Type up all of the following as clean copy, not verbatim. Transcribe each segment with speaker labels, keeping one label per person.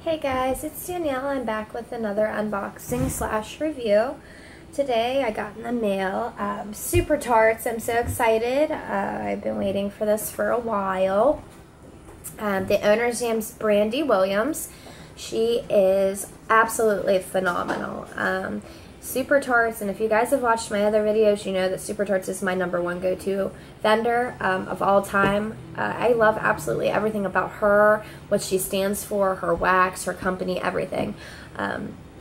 Speaker 1: Hey guys, it's Danielle. I'm back with another unboxing slash review. Today I got in the mail Supertarts. I'm so excited. I've been waiting for this for a while. The owner's name's Brandy Williams. She is absolutely phenomenal. Supertarts, and if you guys have watched my other videos, you know that Supertarts is my #1 go-to vendor of all time. I love absolutely everything about her, what she stands for, her wax, her company, everything.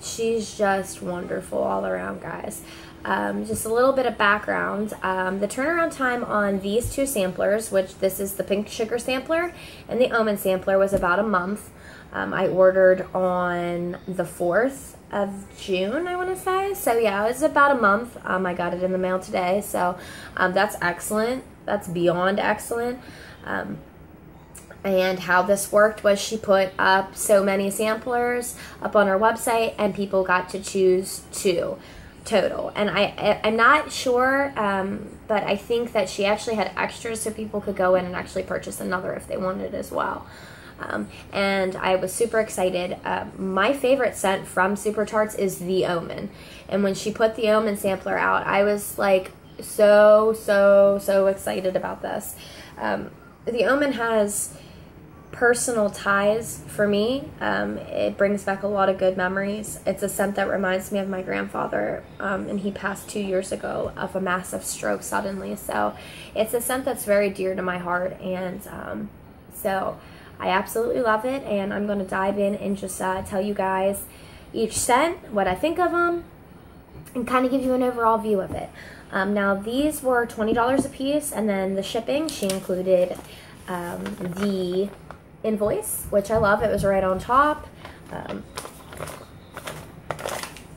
Speaker 1: She's just wonderful all around, guys. Just a little bit of background. The turnaround time on these two samplers, which this is the pink sugar sampler and the Omen sampler, was about a month. I ordered on the 4th of June, I want to say. So yeah, it was about a month. I got it in the mail today, so that's excellent. That's beyond excellent. And how this worked was she put up so many samplers up on her website, and people got to choose 2 total. And I'm not sure, but I think that she actually had extras so people could go in and actually purchase another if they wanted as well. And I was super excited. My favorite scent from Supertarts is the Omen. And when she put the Omen sampler out, I was like so excited about this. The Omen has personal ties for me. It brings back a lot of good memories. It's a scent that reminds me of my grandfather, and he passed 2 years ago of a massive stroke suddenly. So it's a scent that's very dear to my heart, and so I absolutely love it, and I'm going to dive in and just tell you guys each scent, what I think of them, and kind of give you an overall view of it. Now, these were $20 a piece, and then the shipping, she included the invoice, which I love. It was right on top.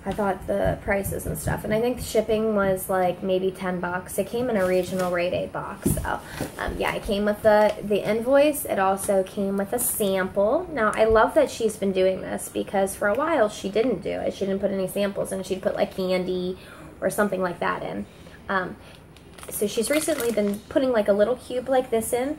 Speaker 1: I thought the prices and stuff, and I think the shipping was like maybe $10. It came in a regional rate 8 box. So yeah, it came with the invoice. It also came with a sample. Now I love that she's been doing this, because for a while she didn't do it. She didn't put any samples in. She'd put like candy or something like that in. So she's recently been putting like a little cube like this in.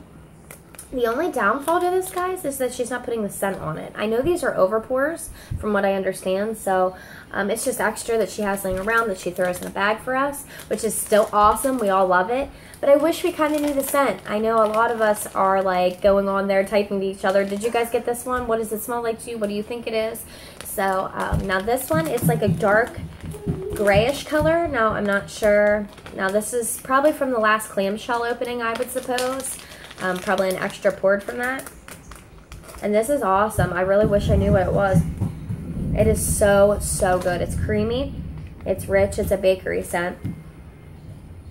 Speaker 1: The only downfall to this, guys, is that she's not putting the scent on it. I know these are over pours, from what I understand, so it's just extra that she has laying around that she throws in a bag for us, which is still awesome. We all love it, but I wish we kind of knew the scent. I know a lot of us are like going on there typing to each other, did you guys get this one? What does it smell like to you? What do you think it is? So now this one, it's like a dark grayish color. Now I'm not sure. Now this is probably from the last clamshell opening, I would suppose. Probably an extra poured from that. And this is awesome. I really wish I knew what it was. It is so good. It's creamy. It's rich. It's a bakery scent.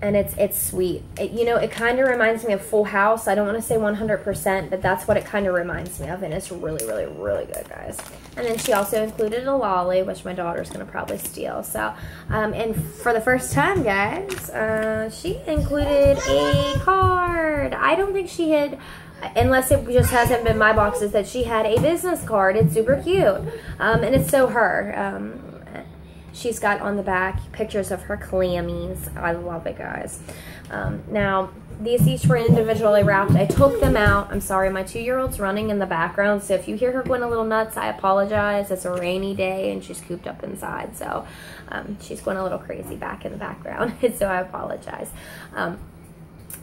Speaker 1: And it's sweet. You know, it kind of reminds me of Full House. I don't want to say 100%, but that's what it kind of reminds me of. And it's really good, guys. And then she also included a lolly, which my daughter's going to probably steal. So, and for the first time, guys, she included a card. I don't think she had, unless it just hasn't been my boxes, that she had a business card. It's super cute. And it's so her. She's got on the back pictures of her clammies. I love it, guys. Now, these each were individually wrapped. I took them out. I'm sorry, my 2-year-old's running in the background, so if you hear her going a little nuts, I apologize. It's a rainy day, and she's cooped up inside, so she's going a little crazy back in the background, so I apologize.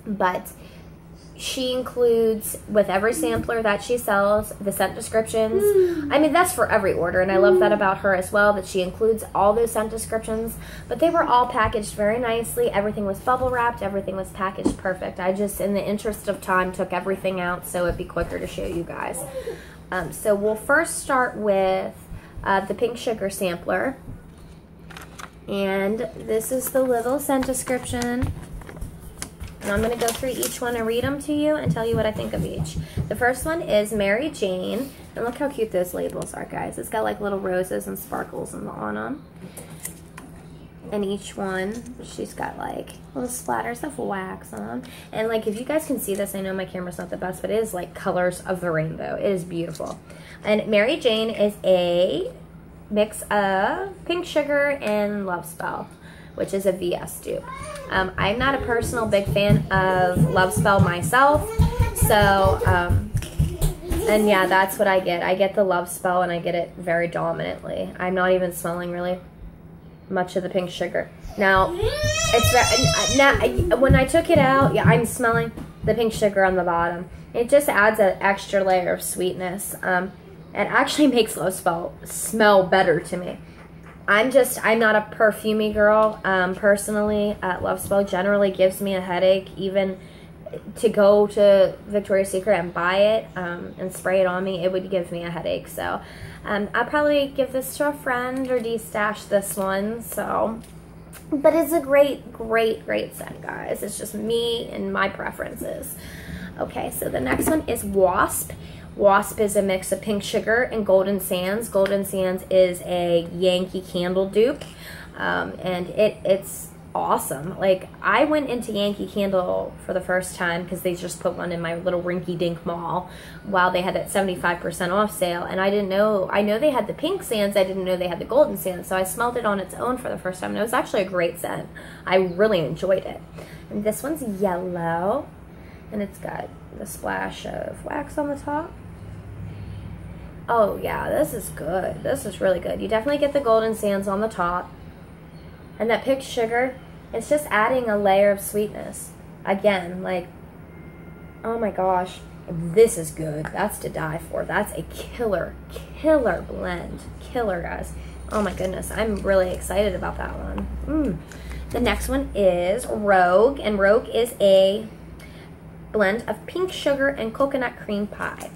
Speaker 1: But she includes, with every sampler that she sells, the scent descriptions. I mean, that's for every order, and I love that about her as well, that she includes all those scent descriptions. But they were all packaged very nicely. Everything was bubble wrapped. Everything was packaged perfect. I just, in the interest of time, took everything out so it'd be quicker to show you guys. So we'll first start with the pink sugar sampler. And this is the little scent description. And I'm going to go through each one and read them to you and tell you what I think of each. The first one is Mary Jane. And look how cute those labels are, guys. It's got like little roses and sparkles on them. And each one, she's got like little splatters of wax on. And like, if you guys can see this, I know my camera's not the best, but it is like colors of the rainbow. It is beautiful. And Mary Jane is a mix of pink sugar and Love Spell, which is a VS dupe. I'm not a personal big fan of Love Spell myself, so And yeah, that's what I get. I get the love spell, and I get it very dominantly. I'm not even smelling really much of the pink sugar. Now, when I took it out, yeah, I'm smelling the pink sugar on the bottom. It just adds an extra layer of sweetness. It actually makes love spell smell better to me. I'm not a perfumey girl. Personally, love spell generally gives me a headache. Even to go to Victoria's Secret and buy it and spray it on me, it would give me a headache. So I'll probably give this to a friend or de-stash this one. So, but it's a great, great, great scent, guys. It's just me and my preferences. Okay, so the next one is Wasp. Wasp is a mix of pink sugar and golden sands. Golden sands is a Yankee Candle dupe, and it's awesome. Like, I went into Yankee Candle for the first time because they just put one in my little rinky-dink mall while they had that 75% off sale, and I know they had the pink sands, I didn't know they had the golden sands, so I smelled it on its own for the first time, and it was actually a great scent. I really enjoyed it. And this one's yellow, and it's got the splash of wax on the top. Oh yeah, this is good. This is really good. You definitely get the golden sands on the top. And that pink sugar, it's just adding a layer of sweetness. Again, like, oh my gosh, this is good. That's to die for. That's a killer, killer blend. Killer, guys. Oh my goodness, I'm really excited about that one. The next one is Rogue, and Rogue is a blend of pink sugar and coconut cream pie.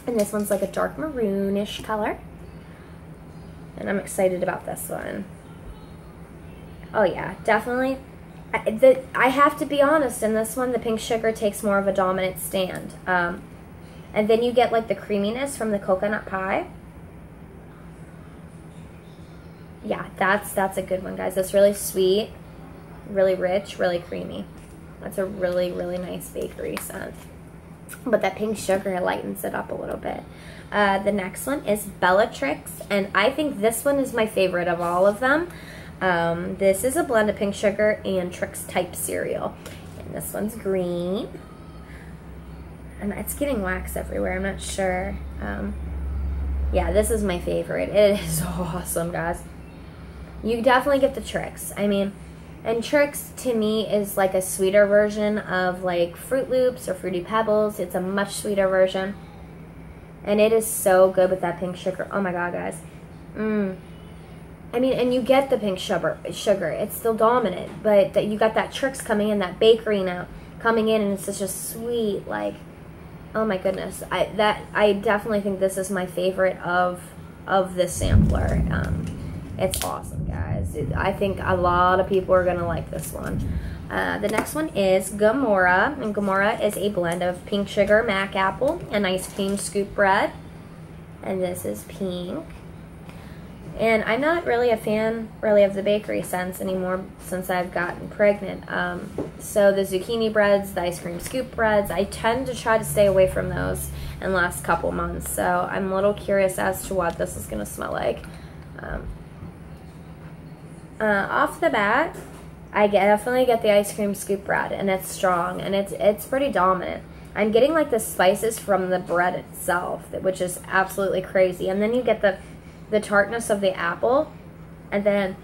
Speaker 1: And this one's like a dark maroonish color. And I'm excited about this one. Oh yeah, definitely. I have to be honest, in this one, the pink sugar takes more of a dominant stand. And then you get like the creaminess from the coconut pie. Yeah, that's a good one, guys. It's really sweet, really rich, really creamy. That's a really, really nice bakery scent. But that pink sugar lightens it up a little bit. The next one is Bellatrix, and I think this one is my favorite of all of them. This is a blend of pink sugar and Trix type cereal. And this one's green. And it's getting wax everywhere, I'm not sure. Yeah, this is my favorite. It is awesome, guys. You definitely get the Trix. I mean, and Trix to me is like a sweeter version of like Fruit Loops or Fruity Pebbles. It's a much sweeter version. And it is so good with that pink sugar. Oh my god, guys. I mean, and you get the pink sugar. It's still dominant, but that you got that Trix coming in, that bakery now coming in, and it's such a sweet, like, oh my goodness. I definitely think this is my favorite of this sampler. It's awesome, guys. I think a lot of people are gonna like this one. The next one is Gamora, and Gamora is a blend of pink sugar, mac apple, and ice cream scoop bread. And this is pink. And I'm not really a fan, of the bakery scents anymore since I've gotten pregnant. So the zucchini breads, the ice cream scoop breads, I tend to try to stay away from those in the last couple months. So I'm a little curious as to what this is going to smell like. Off the bat, I definitely get the ice cream scoop bread, and it's strong, and it's pretty dominant. I'm getting like the spices from the bread itself, which is absolutely crazy. And then you get the tartness of the apple, and then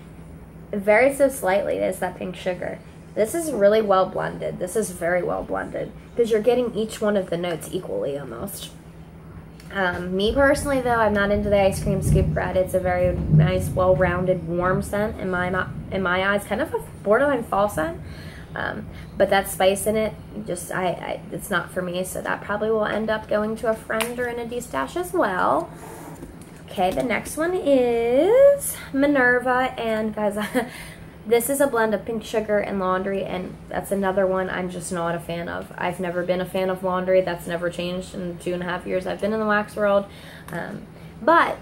Speaker 1: very so slightly is that pink sugar. This is really well blended. This is very well blended because you're getting each one of the notes equally almost. Me personally, though, I'm not into the ice cream scoop bread. It's a very nice, well-rounded, warm scent in my eyes, kind of a borderline fall scent. But that spice in it, it's not for me. So that probably will end up going to a friend or in a de-stash as well. Okay, the next one is Minerva, and guys, this is a blend of pink sugar and laundry, and that's another one I'm just not a fan of. I've never been a fan of laundry. That's never changed in the 2.5 years I've been in the wax world. But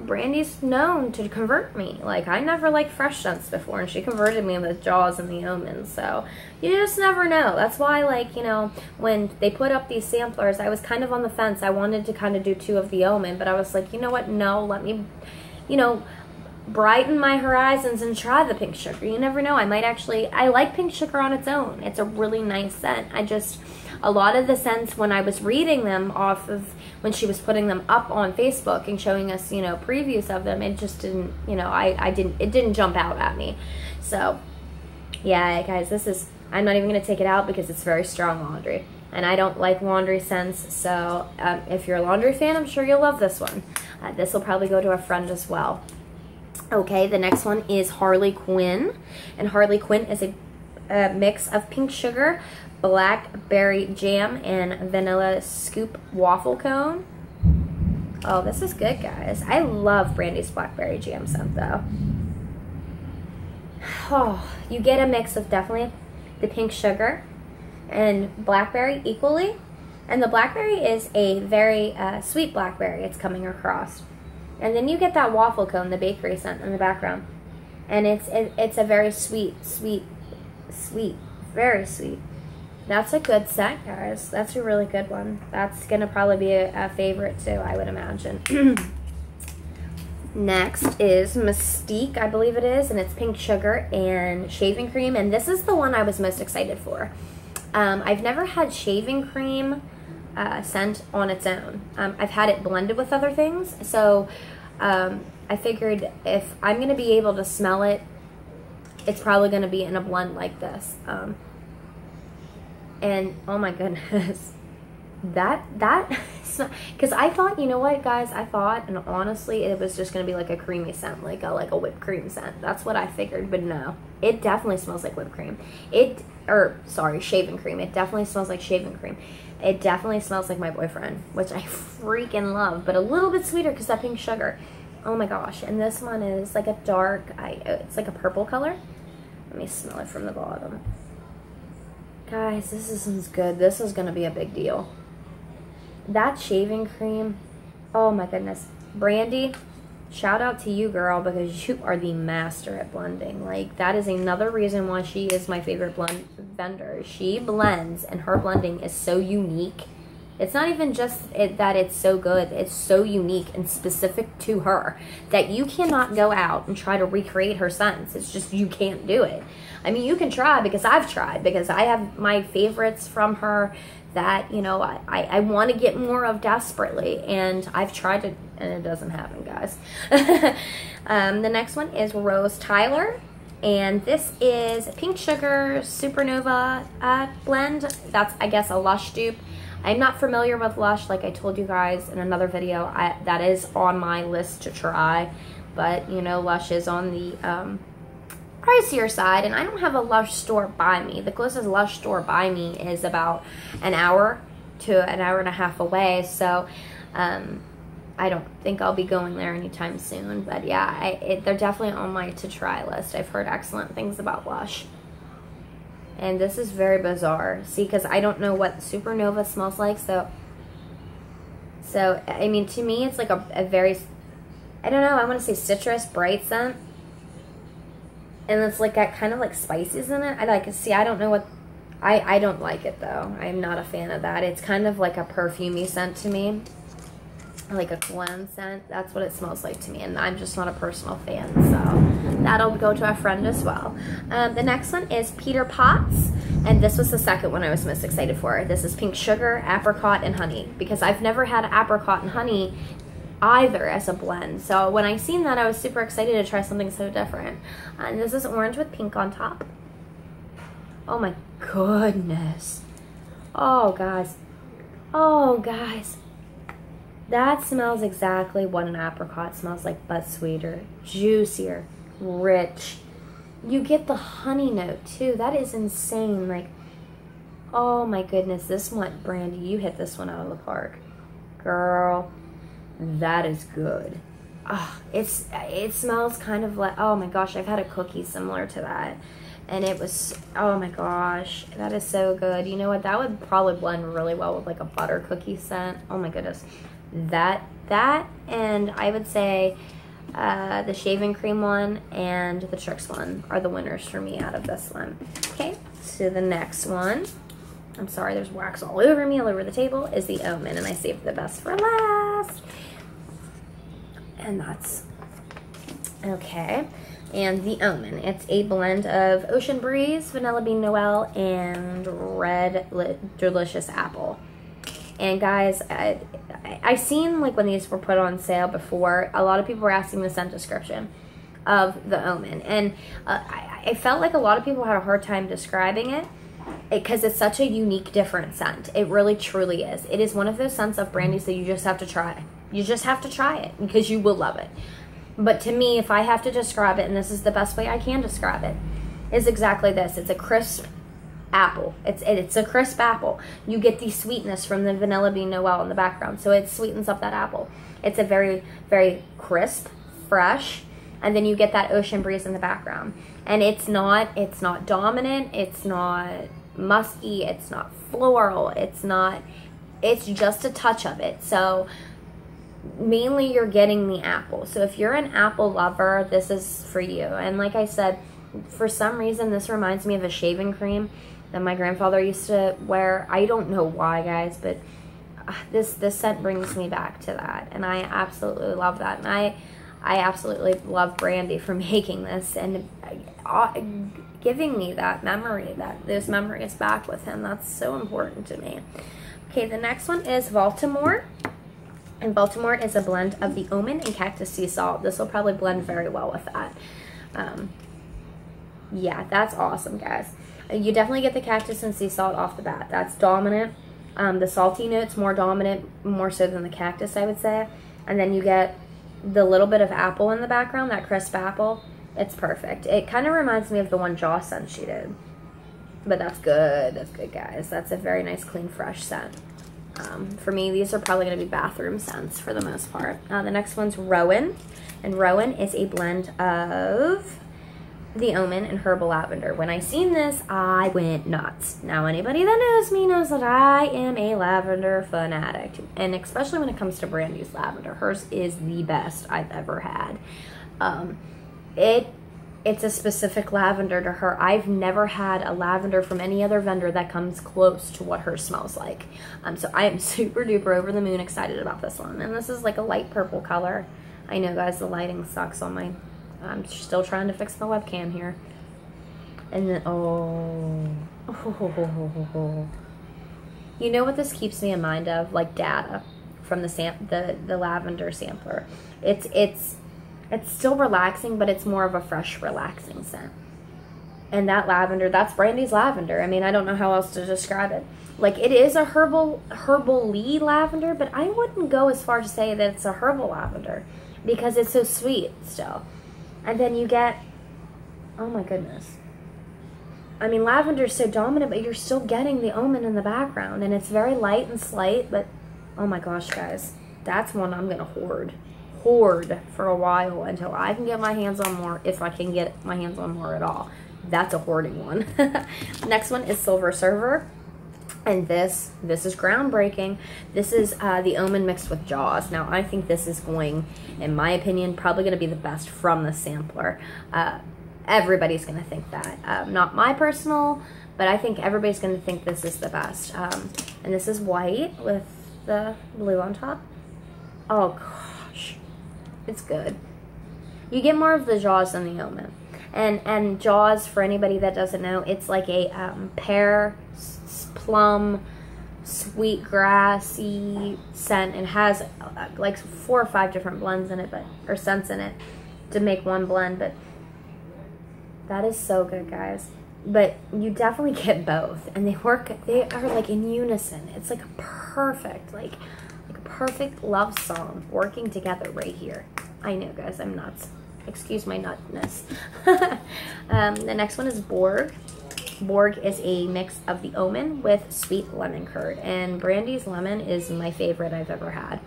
Speaker 1: Brandy's known to convert me. Like, I never liked fresh scents before, and she converted me with Jaws and the Omen. So you just never know. That's why, like, you know, when they put up these samplers, I was kind of on the fence. I wanted to kind of do 2 of the Omen, but I was like, you know what? No, let me, you know, brighten my horizons and try the pink sugar. You never know. I like pink sugar on its own. It's a really nice scent. a lot of the scents, when I was reading them off of, when she was putting them up on Facebook and showing us, you know, previews of them, it just didn't, you know, it didn't jump out at me. So, yeah, guys, this is, I'm not even going to take it out because it's very strong laundry. And I don't like laundry scents, so if you're a laundry fan, I'm sure you'll love this one. This will probably go to a friend as well. Okay, the next one is Harley Quinn. And Harley Quinn is a mix of pink sugar, blackberry jam, and vanilla scoop waffle cone. Oh, this is good, guys. I love Brandy's blackberry jam scent, though. Oh, you get a mix of definitely the pink sugar and blackberry equally. And the blackberry is a very sweet blackberry it's coming across. And then you get that waffle cone, the bakery scent in the background. And it's a very sweet, very sweet. That's a good scent, guys. That's a really good one. That's going to probably be a favorite, too, I would imagine. Next is Mystique, I believe it is, and it's pink sugar and shaving cream. And this is the one I was most excited for. I've never had shaving cream scent on its own. I've had it blended with other things, so I figured if I'm going to be able to smell it, it's probably going to be in a blend like this. And oh my goodness, that because I thought, you know what, guys, I thought, and honestly, it was just going to be like a creamy scent, like a whipped cream scent. That's what I figured, but no, it definitely smells like whipped cream. Shaving cream. It definitely smells like shaving cream. It definitely smells like my boyfriend, which I freaking love, but a little bit sweeter because that pink sugar. Oh my gosh. And this one is like a dark, it's like a purple color. Let me smell it from the bottom. Guys, this is good. This is going to be a big deal. That shaving cream, oh my goodness. Brandy, shout out to you, girl, because you are the master at blending. Like, that is another reason why she is my favorite blend vendor. She blends, and her blending is so unique. It's not even just that it's so good. It's so unique and specific to her that you cannot go out and try to recreate her scents. It's just, you can't do it. I mean, you can try, because I've tried, because I have my favorites from her that, you know, I want to get more of desperately, and I've tried it, and it doesn't happen, guys. The next one is Rose Tyler, and this is Pink Sugar Supernova blend. That's, I guess, a Lush dupe. I'm not familiar with Lush, like I told you guys in another video. That is on my list to try, but, you know, Lush is on the pricier side, and I don't have a Lush store by me. The closest Lush store by me is about an hour to an hour and a half away, so I don't think I'll be going there anytime soon. But yeah, they're definitely on my to try list. I've heard excellent things about Lush, and this is very bizarre. See, because I don't know what Supernova smells like, so I mean, to me it's like a very, I don't know, I want to say citrus bright scent. And it's like got kind of like spices in it. I don't know what, I don't like it though. I'm not a fan of that. It's kind of like a perfumey scent to me. Like a cologne scent. That's what it smells like to me. And I'm just not a personal fan. So that'll go to a friend as well. The next one is Peter Potts. And this was the second one I was most excited for. This is pink sugar, apricot, and honey. Because I've never had apricot and honey either as a blend. So when I seen that, I was super excited to try something so different. And this is orange with pink on top. Oh my goodness. Oh guys. Oh guys. That smells exactly what an apricot smells like, but sweeter, juicier, rich. You get the honey note too. That is insane. Like, oh my goodness. This one, Brandy, you hit this one out of the park. Girl. That is good. It smells kind of like, oh my gosh, I've had a cookie similar to that, and it was, oh my gosh, that is so good. You know what, that would probably blend really well with like a butter cookie scent. Oh my goodness. That and I would say the shaving cream one and the Tricks one are the winners for me out of this one. Okay, so the next one, I'm sorry, there's wax all over me, all over the table, is the Omen, and I saved the best for last. And that's okay. and the Omen. It's a blend of Ocean Breeze, Vanilla Bean Noel, and Red Delicious Apple. And guys, I seen like when these were put on sale before, a lot of people were asking the scent description of the Omen, and I felt like a lot of people had a hard time describing it because it's such a unique, different scent. It really, truly is. It is one of those scents of Brandy's that you just have to try. You just have to try it because you will love it. But to me, if I have to describe it, and this is the best way I can describe it, is exactly this. It's a crisp apple. It's a crisp apple. You get the sweetness from the Vanilla Bean Noel in the background, so it sweetens up that apple. It's a very, very crisp, fresh, and then you get that Ocean Breeze in the background. And it's not dominant, it's not musky, it's not floral, it's just a touch of it. So mainly you're getting the apple. So if you're an apple lover, this is for you. And like I said, for some reason this reminds me of a shaving cream that my grandfather used to wear. I don't know why, guys, but this scent brings me back to that, and I absolutely love that. And I absolutely love Brandy for making this and giving me that memory, those memories back with him. That's so important to me. Okay, the next one is Baltimore. And Baltimore is a blend of the Omen and Cactus Sea Salt. This will probably blend very well with that. Yeah, that's awesome, guys. You definitely get the cactus and sea salt off the bat. That's dominant. The salty note's more dominant, more so than the cactus, I would say. And then you get the little bit of apple in the background, that crisp apple. It's perfect. It kind of reminds me of the one Jaw scent she did. But that's good. That's good, guys. That's a very nice, clean, fresh scent. For me, these are probably going to be bathroom scents for the most part. The next one's Rowan. And Rowan is a blend of the Omen and Herbal Lavender. When I seen this, I went nuts. Now, anybody that knows me knows that I am a lavender fanatic. And especially when it comes to Brandy's lavender. Hers is the best I've ever had. It's a specific lavender to her. I've never had a lavender from any other vendor that comes close to what hers smells like. So I am super duper over the moon excited about this one. And this is like a light purple color. I know, guys, the lighting sucks on my... I'm still trying to fix the webcam here. And then, oh. You know what this keeps me in mind of? Like data from the lavender sampler. It's still relaxing, but it's more of a fresh, relaxing scent. And that lavender, that's Brandy's lavender. I mean, I don't know how else to describe it. Like, it is a herbal-y lavender, but I wouldn't go as far to say that it's a herbal lavender because it's so sweet still. And then you get, oh my goodness. I mean, lavender is so dominant, but you're still getting the Omen in the background. And it's very light and slight, but oh my gosh, guys. That's one I'm going to hoard for a while until I can get my hands on more, if I can get my hands on more at all. That's a hoarding one. Next one is Silver Server. And this is groundbreaking. This is the Omen mixed with Jaws. Now, I think this is going, in my opinion, probably going to be the best from the sampler. Everybody's going to think that. Not my personal, but I think everybody's going to think this is the best. And this is white with the blue on top. Oh, gosh. It's good. You get more of the Jaws than the Omen. And Jaws, for anybody that doesn't know, it's like a pear, plum, sweet grassy scent, and has like 4 or 5 different blends in it, or scents in it to make one blend. But that is so good, guys. But you definitely get both, and they are like in unison. It's like a perfect, like a perfect love song working together right here. I know, guys, I'm nuts. Excuse my nutness. The next one is Borg. Borg is a mix of the Omen with sweet lemon curd. And Brandy's lemon is my favorite I've ever had.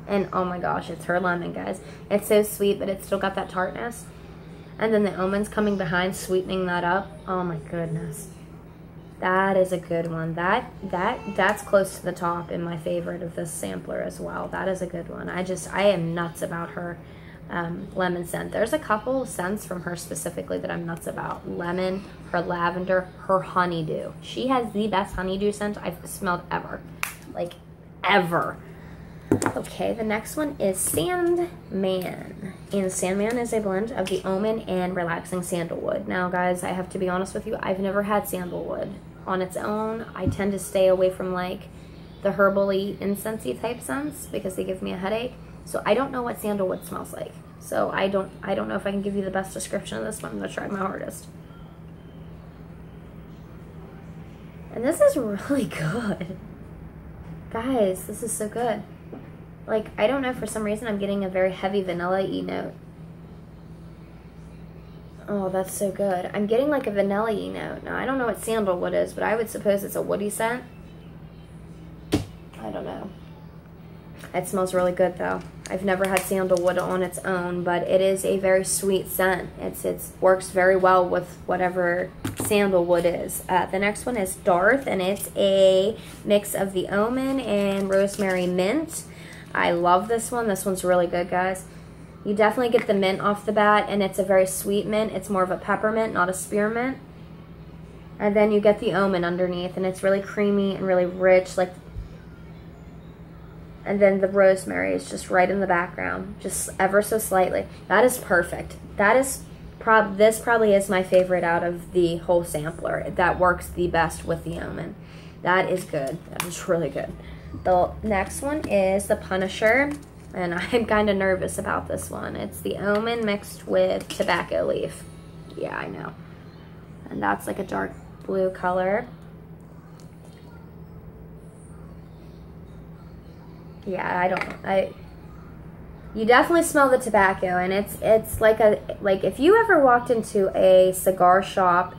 Speaker 1: And oh my gosh, it's her lemon, guys. It's so sweet, but it's still got that tartness. And then the Omen's coming behind, sweetening that up. Oh my goodness. That is a good one. That's close to the top in my favorite of this sampler as well. That is a good one. I am nuts about her lemon scent. There's a couple scents from her specifically that I'm nuts about. Lemon, her lavender, her honeydew. She has the best honeydew scent I've smelled ever. Like, ever. Okay, the next one is Sandman. And Sandman is a blend of the Omen and relaxing sandalwood. Now, guys, I have to be honest with you. I've never had sandalwood on its own. I tend to stay away from, like, the herbally, incensey type scents because they give me a headache. So I don't know what sandalwood smells like. So I don't know if I can give you the best description of this one. I'm going to try my hardest. And this is really good. Guys, this is so good. Like, I don't know, for some reason I'm getting a very heavy vanilla-y note. Oh, that's so good. I'm getting like a vanilla-y note. Now, I don't know what sandalwood is, but I would suppose it's a woody scent. I don't know. It smells really good, though. I've never had sandalwood on its own, but it is a very sweet scent. It works very well with whatever sandalwood is. The next one is Darth, and it's a mix of the Omen and rosemary mint. I love this one. This one's really good, guys. You definitely get the mint off the bat, and it's a very sweet mint. It's more of a peppermint, not a spearmint. And then you get the Omen underneath, and it's really creamy and really rich, like. And then the rosemary is just right in the background, just ever so slightly. That is perfect. That is this probably is my favorite out of the whole sampler. That works the best with the Omen. That is good. That is really good. The next one is the Punisher, and I'm kind of nervous about this one. It's the Omen mixed with tobacco leaf. Yeah, I know. And that's like a dark blue color. Yeah, you definitely smell the tobacco, and it's like if you ever walked into a cigar shop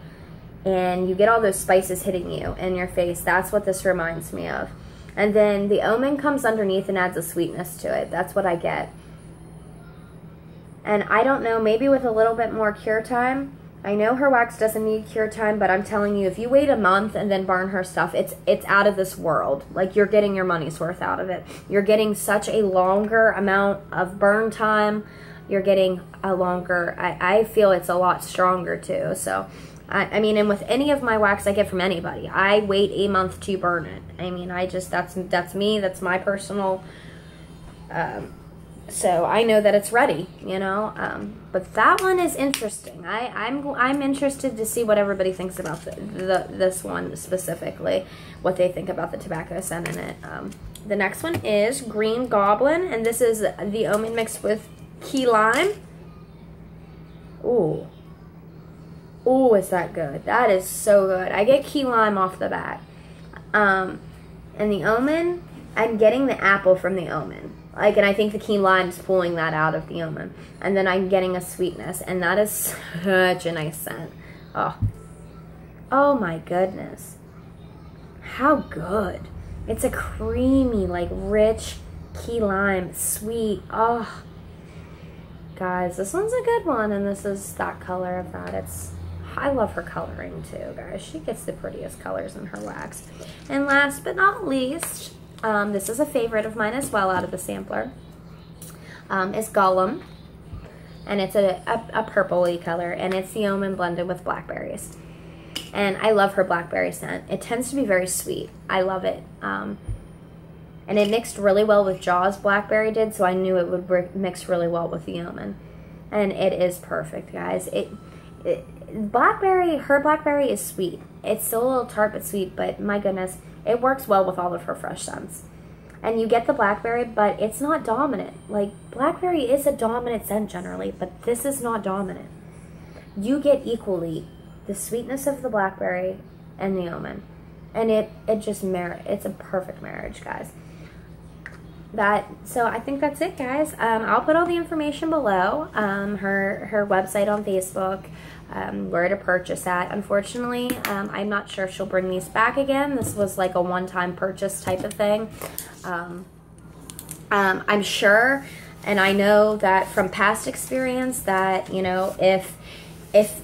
Speaker 1: and you get all those spices hitting you in your face, that's what this reminds me of. And then the Omen comes underneath and adds a sweetness to it. That's what I get. And I don't know, maybe with a little bit more cure time. I know her wax doesn't need cure time, but I'm telling you, if you wait a month and then burn her stuff, it's out of this world. Like, you're getting your money's worth out of it. You're getting such a longer amount of burn time. You're getting a longer, I feel it's a lot stronger too. So, I mean, and with any of my wax I get from anybody, I wait a month to burn it. I mean, that's me, that's my personal, so I know that it's ready, you know. But that one is interesting. I'm interested to see what everybody thinks about this one specifically, what they think about the tobacco scent in it. The next one is Green Goblin, and this is the Omen mixed with key lime. Ooh. Ooh, is that good? That is so good. I get key lime off the bat. And the Omen, I'm getting the apple from the Omen. Like, and I think the key lime's pulling that out of the Omen. And then I'm getting a sweetness, and that is such a nice scent. Oh. Oh my goodness. How good. It's a creamy, like, rich key lime, sweet. Oh. Guys, this one's a good one, and this is that color of that. I love her coloring too, guys. She gets the prettiest colors in her wax. And last but not least, this is a favorite of mine as well out of the sampler, is Golem. And it's a purpley color, and it's the Omen blended with blackberries. And I love her blackberry scent. It tends to be very sweet. I love it. And it mixed really well with Jaws blackberry did, so I knew it would mix really well with the Omen. And it is perfect, guys. Her blackberry is sweet. It's still a little tart but sweet, but my goodness, it works well with all of her fresh scents. And you get the blackberry, but it's not dominant. Like, blackberry is a dominant scent generally, but this is not dominant. You get equally the sweetness of the blackberry and the Omen. And it just it's a perfect marriage, guys. So I think that's it, guys. I'll put all the information below. Her website on Facebook, where to purchase at. Unfortunately, I'm not sure if she'll bring these back again. This was like a one-time purchase type of thing. I'm sure, and I know that from past experience that, you know, if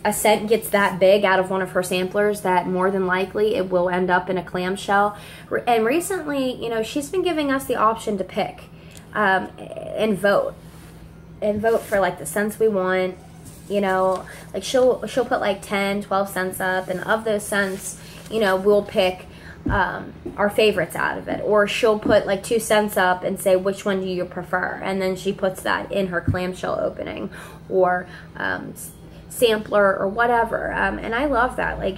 Speaker 1: a scent gets that big out of one of her samplers, that more than likely it will end up in a clamshell. And recently, you know, she's been giving us the option to pick and vote for like the scents we want. You know, like she'll put like 10, 12 cents up, and of those scents, you know, we'll pick our favorites out of it, or she'll put like 2 cents up and say, which one do you prefer, and then she puts that in her clamshell opening, or sampler, or whatever. And I love that. Like,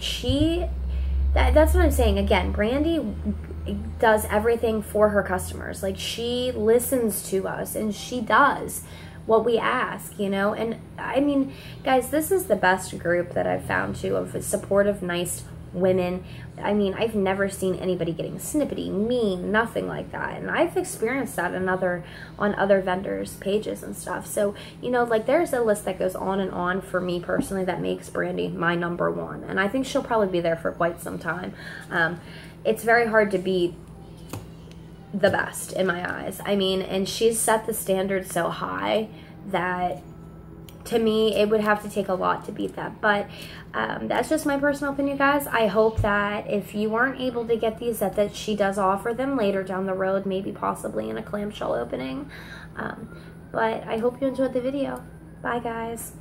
Speaker 1: that's what I'm saying. Again, Brandy does everything for her customers. Like, she listens to us, and she does what we ask, you know. And I mean, guys, this is the best group that I've found too, of supportive, nice women. I mean, I've never seen anybody getting snippety, mean, nothing like that. And I've experienced that on other vendors' pages and stuff. So, you know, like, there's a list that goes on and on for me personally that makes Brandy my #1. And I think she'll probably be there for quite some time. It's very hard to beat the best in my eyes. I mean, and she's set the standard so high that, to me, it would have to take a lot to beat that. But that's just my personal opinion, guys. I hope that if you weren't able to get these, that she does offer them later down the road, maybe possibly in a clamshell opening. But I hope you enjoyed the video. Bye, guys.